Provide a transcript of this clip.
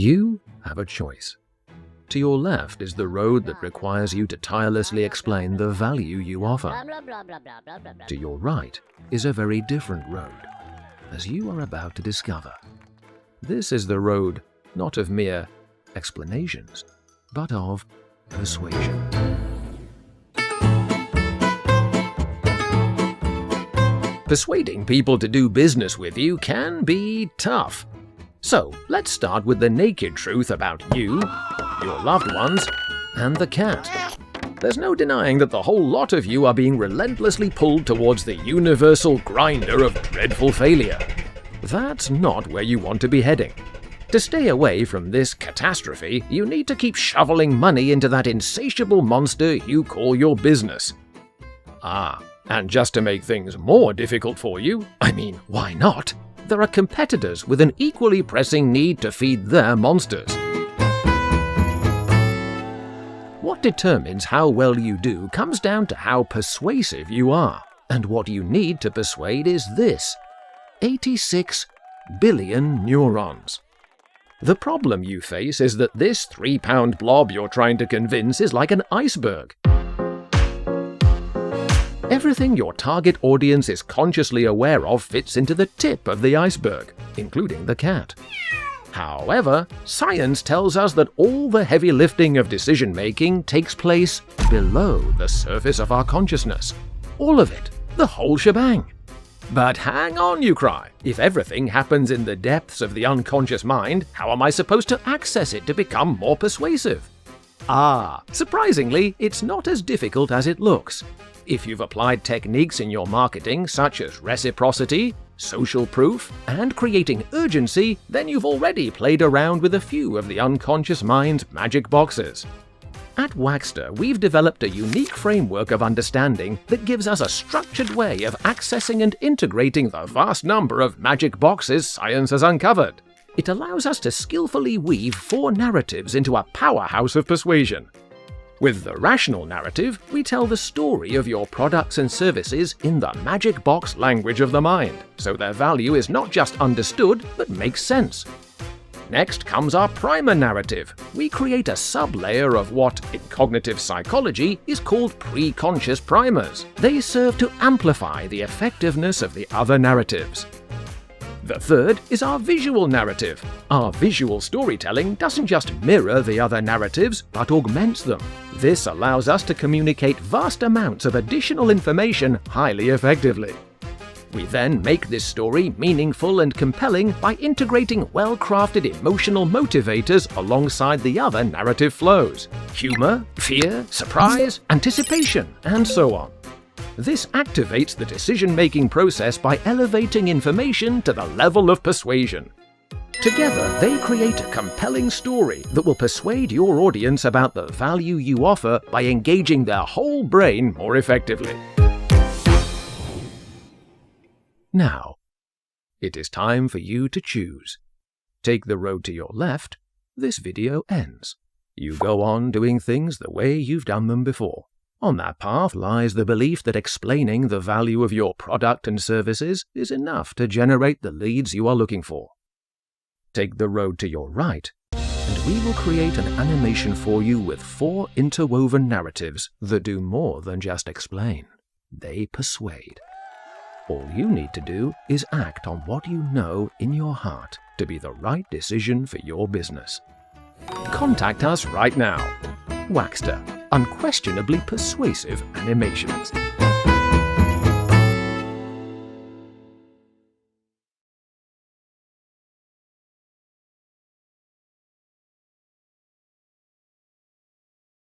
You have a choice. To your left is the road that requires you to tirelessly explain the value you offer. To your right is a very different road, as you are about to discover. This is the road not of mere explanations, but of persuasion. Persuading people to do business with you can be tough. So let's start with the naked truth about you, your loved ones, and the cat. There's no denying that the whole lot of you are being relentlessly pulled towards the universal grinder of dreadful failure. That's not where you want to be heading. To stay away from this catastrophe, you need to keep shoveling money into that insatiable monster you call your business. And just to make things more difficult for you, why not? There are competitors with an equally pressing need to feed their monsters. What determines how well you do comes down to how persuasive you are. And what you need to persuade is this: 86 billion neurons. The problem you face is that this 3-pound blob you're trying to convince is like an iceberg. Everything your target audience is consciously aware of fits into the tip of the iceberg, including the cat. However, science tells us that all the heavy lifting of decision-making takes place below the surface of our consciousness. All of it, the whole shebang. But hang on, you cry. If everything happens in the depths of the unconscious mind, how am I supposed to access it to become more persuasive? Surprisingly, it's not as difficult as it looks. If you've applied techniques in your marketing such as reciprocity, social proof, and creating urgency, then you've already played around with a few of the unconscious mind's magic boxes. At Wakster, we've developed a unique framework of understanding that gives us a structured way of accessing and integrating the vast number of magic boxes science has uncovered. It allows us to skillfully weave 4 narratives into a powerhouse of persuasion. With the rational narrative, we tell the story of your products and services in the magic box language of the mind, so their value is not just understood, but makes sense. Next comes our primer narrative. We create a sub-layer of what, in cognitive psychology, is called pre-conscious primers. They serve to amplify the effectiveness of the other narratives. The third is our visual narrative. Our visual storytelling doesn't just mirror the other narratives, but augments them. This allows us to communicate vast amounts of additional information highly effectively. We then make this story meaningful and compelling by integrating well-crafted emotional motivators alongside the other narrative flows: humor, fear, surprise, anticipation, and so on. This activates the decision-making process by elevating information to the level of persuasion. Together, they create a compelling story that will persuade your audience about the value you offer by engaging their whole brain more effectively. Now, it is time for you to choose. Take the road to your left, this video ends. You go on doing things the way you've done them before. On that path lies the belief that explaining the value of your product and services is enough to generate the leads you are looking for. Take the road to your right, and we will create an animation for you with 4 interwoven narratives that do more than just explain. They persuade. All you need to do is act on what you know in your heart to be the right decision for your business. Contact us right now. Wakster, unquestionably persuasive animations.